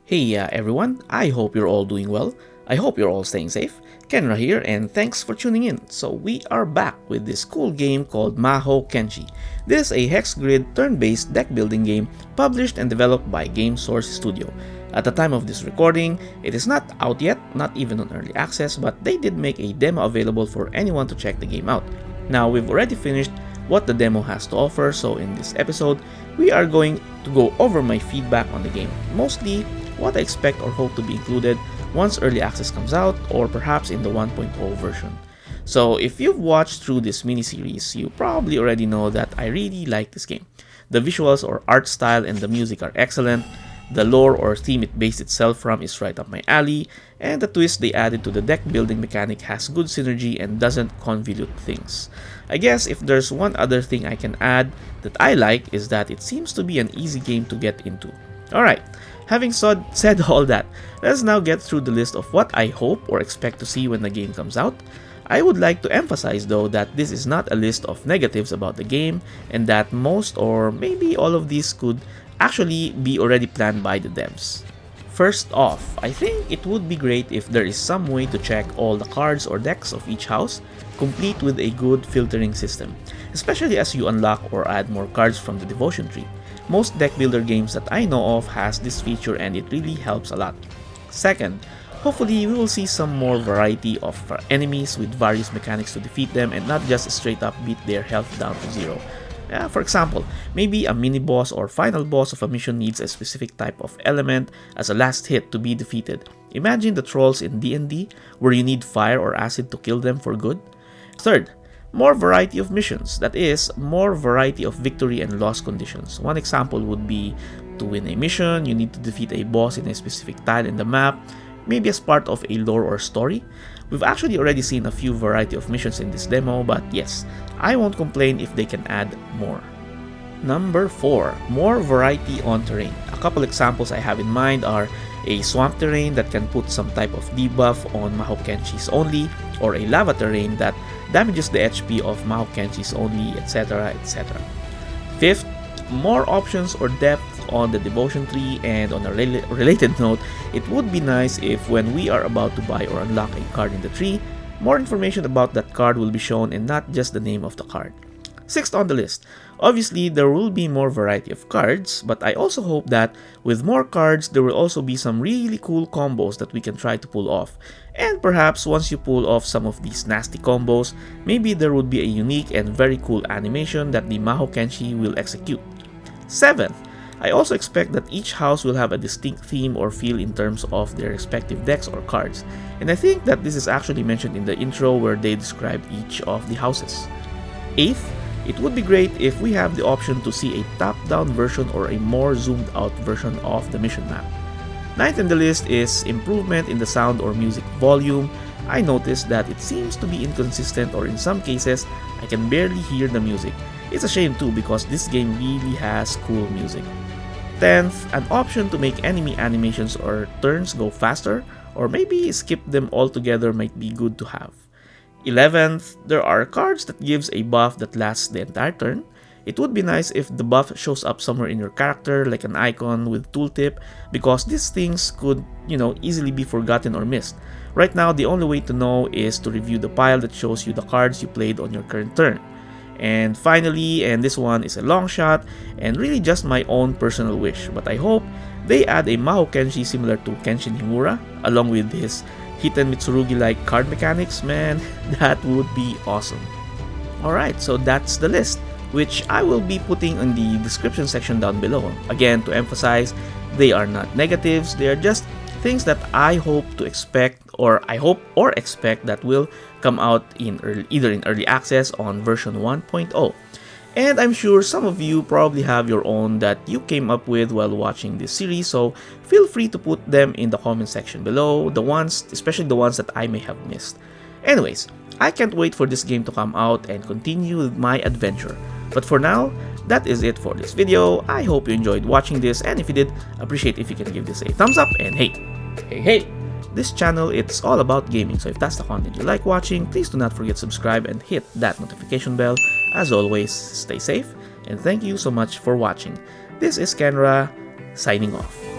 Hey everyone, I hope you're all doing well. I hope you're all staying safe. Kenra here and thanks for tuning in. So we are back with this cool game called Mahokenshi. This is a hex grid turn-based deck building game published and developed by Game Source Studio. At the time of this recording, it is not out yet, not even on early access, but they did make a demo available for anyone to check the game out. Now we've already finished what the demo has to offer, so in this episode, we are going to go over my feedback on the game. Mostly what I expect or hope to be included once early access comes out, or perhaps in the 1.0 version. So if you've watched through this mini-series, you probably already know that I really like this game. The visuals or art style and the music are excellent, the lore or theme it based itself from is right up my alley, and the twist they added to the deck building mechanic has good synergy and doesn't convolute things. I guess if there's one other thing I can add that I like is that it seems to be an easy game to get into. Alright, having said all that, let's now get through the list of what I hope or expect to see when the game comes out. I would like to emphasize though that this is not a list of negatives about the game, and that most or maybe all of these could actually be already planned by the devs. First off, I think it would be great if there is some way to check all the cards or decks of each house, complete with a good filtering system, especially as you unlock or add more cards from the devotion tree. Most deck builder games that I know of has this feature and it really helps a lot. Second, hopefully we will see some more variety of enemies with various mechanics to defeat them and not just straight up beat their health down to zero. For example, maybe a mini boss or final boss of a mission needs a specific type of element as a last hit to be defeated. Imagine the trolls in D&D where you need fire or acid to kill them for good. Third, more variety of missions, that is, more variety of victory and loss conditions. One example would be to win a mission, you need to defeat a boss in a specific tile in the map, maybe as part of a lore or story. We've actually already seen a few variety of missions in this demo, but yes, I won't complain if they can add more. Number 4. More variety on terrain. A couple examples I have in mind are a swamp terrain that can put some type of debuff on Mahokenshi's only, or a lava terrain that damages the HP of Mahokenshi's only, etc, etc. Fifth, more options or depth on the devotion tree, and on a related note, it would be nice if when we are about to buy or unlock a card in the tree, more information about that card will be shown and not just the name of the card. Sixth on the list, obviously there will be more variety of cards, but I also hope that with more cards there will also be some really cool combos that we can try to pull off. And perhaps once you pull off some of these nasty combos, maybe there would be a unique and very cool animation that the Mahokenshi will execute. Seventh, I also expect that each house will have a distinct theme or feel in terms of their respective decks or cards, and I think that this is actually mentioned in the intro where they describe each of the houses. Eighth, it would be great if we have the option to see a top-down version or a more zoomed-out version of the mission map. Ninth in the list is improvement in the sound or music volume. I noticed that it seems to be inconsistent, or in some cases, I can barely hear the music. It's a shame too because this game really has cool music. 10th, an option to make enemy animations or turns go faster, or maybe skip them altogether might be good to have. 11th, there are cards that gives a buff that lasts the entire turn. It would be nice if the buff shows up somewhere in your character like an icon with tooltip, because these things could, easily be forgotten or missed. Right now, the only way to know is to review the pile that shows you the cards you played on your current turn. And finally, and this one is a long shot and really just my own personal wish, but I hope they add a Mahokenshi similar to Kenshin Himura along with his Hiten Mitsurugi like card mechanics. Man, that would be awesome. Alright, so that's the list, which I will be putting in the description section down below. Again, to emphasize, they are not negatives, they are just things that I hope to expect, or I hope or expect that will come out in either in early access on version 1.0. And I'm sure some of you probably have your own that you came up with while watching this series, so feel free to put them in the comment section below, especially the ones that I may have missed. Anyways, I can't wait for this game to come out and continue with my adventure. But for now, that is it for this video. I hope you enjoyed watching this, and if you did, appreciate if you can give this a thumbs up. And hey, this channel, it's all about gaming, so if that's the content you like watching, please do not forget to subscribe and hit that notification bell. As always, stay safe, and thank you so much for watching. This is Kenra, signing off.